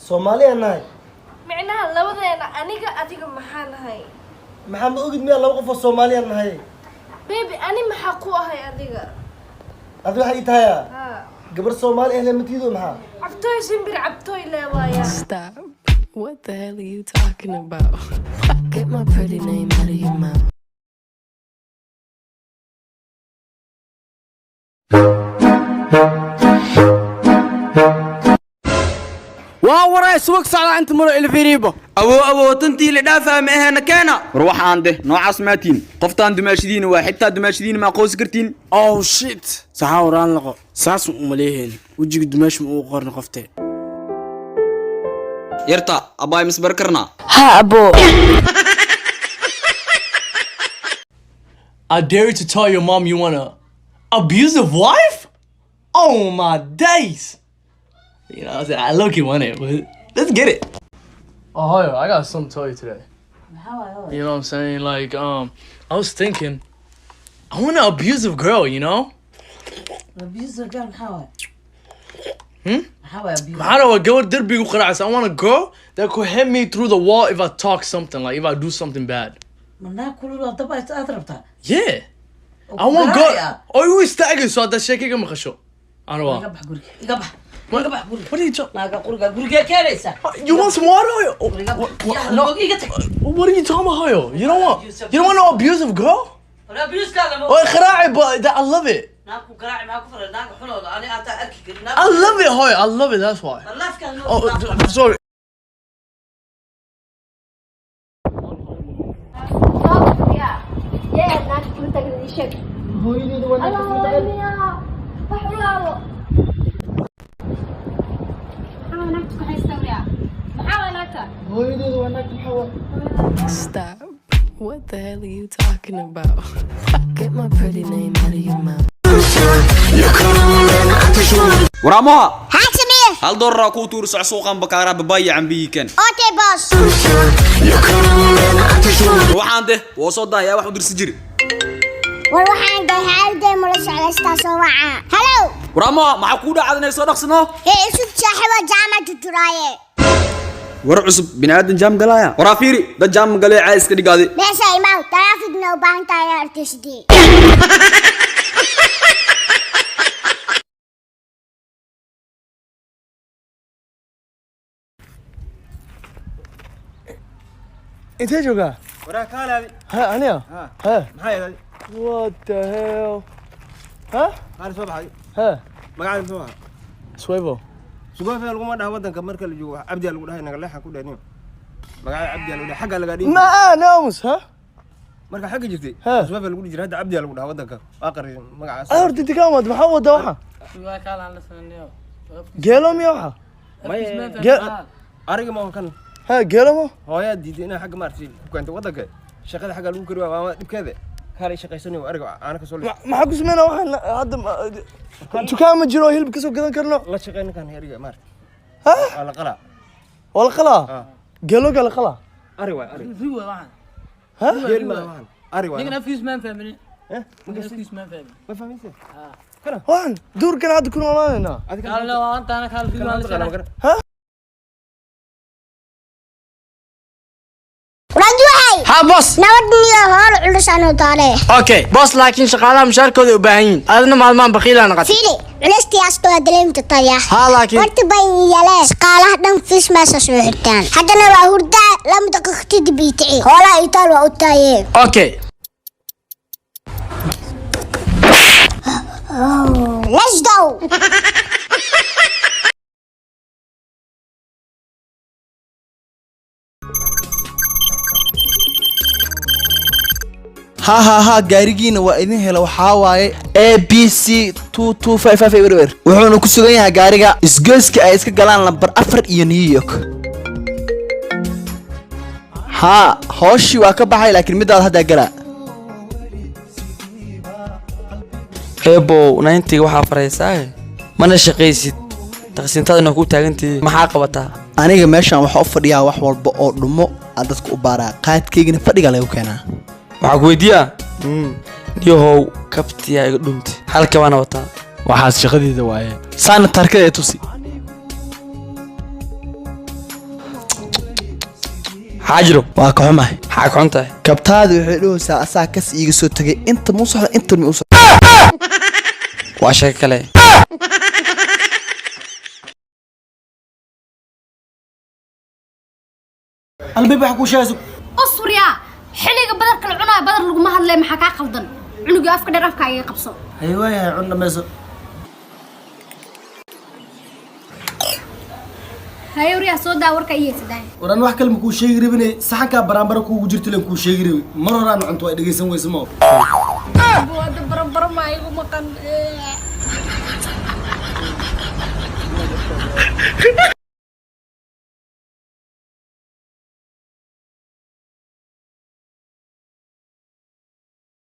Soomaali anahay. Micnaha labadeena aniga adiga maxaan ahay? Maxaan ogid miyaa laba qof oo Soomaali anahay? Baby ani maxaa ku ahay adiga? Adiga waxa ii tahay Ha. gabar Soomaali ah lamatiido maxaa? Cabtooy simbir cabtooy leewaaya. Stop. What the hell are you talking about? Get my pretty name out of your mouth. وراي سوق ساعة أنت مرة الفيريبو أبو تنتي اللي دافع معها كانا روح عنده نوع عصماتين قفطان دماشدين وحتى دماشدين مع قوس كرتين أوه شيت صحاو ران لقو ساس مليهن وجيك دماش مقرن قفتي يرتا أباي مسبركرنا Ha, abo. I dare you to tell your mom you want an abusive wife? Oh my days! You know, I low-key want it, but let's get it. Oh, yo, I got something to tell you today. You know what I'm saying? Like, I was thinking, I want an abusive girl, you know? Abusive girl, how? How abusive? I don't know, I want a girl that could hit me through the wall if I talk something, like if I do something bad. Yeah. I want girl. Oh, you استعجل so that shit كم خشوا. I don't want. What are you talking? You want some water? What are you talking about? You don't want no abusive girl? Oh, خراعي, but I love it. I love it, hoy. I love it. That's why. Oh, sorry. Stop. What the hell are you talking about? Get my pretty name out of your mouth. وراموها هات سمير. هل ضر كوتور سوقا بكارا ببايع عن بيكن اوكي باص. روح عنده وصودا يا واحد درس جري والوحان جاي هالدي ملص على استاسو وعا. هلو. وراموها معقودة عادنا يصدق سنو هي اسود صاحبة جامعة التراية. ورعصب بني آدم جام قلايا ورافيري ده جام قلايا عايز كده قاضي بس يا ماو ترافيق نوبان تاير تشدي. Intee joogaa? وراك هلا Ha, aniga? Ha. هاي هذا What the hell? Ha? هذا صباح Ha. مقعد صباح Swivel. سقوف في القمة ده ودن كمركل الجوا عبد الله وده هنا قلها كده نيم مقعد عبد الله وده حق اللي قاعدين Ma naamus, ha? مركل حق جدي ها. سقوف اللي يقول هذا عبد الله وده ودن آخر مقعد Ay, horta inta ka wad maxaa wada waxa? Geelo miya waxa? أرجع ما هو كان Ha, geelo mo? هو يا دي أنا حق مارتين كنت ودك شغال حق اللي ممكن ما بكذا خلي شقي سني وأرجع أنا كسول Maxaa ku sameynaa waxaan hadda dukaan ma jiro hilib ka soo gadan karno? لا شقي كان هيرجع مارت Ha? على قلع Wala qalaa? Geelo gal qalaa? أرجع Ha? هيل ما أرجع ما فهمت Waxaan duurkan hadda ku noolaanaynaa. رجوعي. ها بوس نودني هول علوش أنا طالع. اوكي بوس لكن شغالة مشاركة وباهين انا مع بخيل انا قد فيلي علشتي أستوى دليم تطيح. ها لكن ورت بين يلاش قاله دم فيش ما سويتان حتى أنا وهردا لم تكختي بيتعي ولا يطال وأتايه. اوكي Let's go. ها gaarigiina waa idin hela waxaa waaye ABC 2255 everywhere wuxuuna ku sugan yahay gaariga isgoyska ay iska galaan lambar 4 iyo New York ha hooshii waa ka baxay laakiin midaad hadda gala Ebo 90 waxa faraysaa mana shaqaysid taqsiintaadna ku taagantii maxaa qabataa aniga meeshan waxa u fadhiyaa wax walba oo dhumo aan dadku u baaraa qaadkeygina fadhiga lagu keenaa waxa ku weydiiyaa yow kabtiya iga dhunti halka wana wataa Waxaas shaqadeeda waaye. saana tarkada tusi حاجرو waa ka xumahay حاك حنته kabtaadu waxay dhahaysaa asaa kas iiga soo tagay inta ma u socda inta ma u socda واشك كله البيب حكو شاسو اصبر يا xiliga badarka la cunaa badar lagu ma hadlay maxaa ka qaldan cunuga afka dheer afka ay qabso ايوه يا عنا ميسو hayriya soo daa warka iyo siday وران wax kale ma ku sheegi rabine saxanka baraambara kuugu jirto leen ku sheegi rabi mar horaan cunto ay dhageysan weyso ma wada barbar ma igu maqan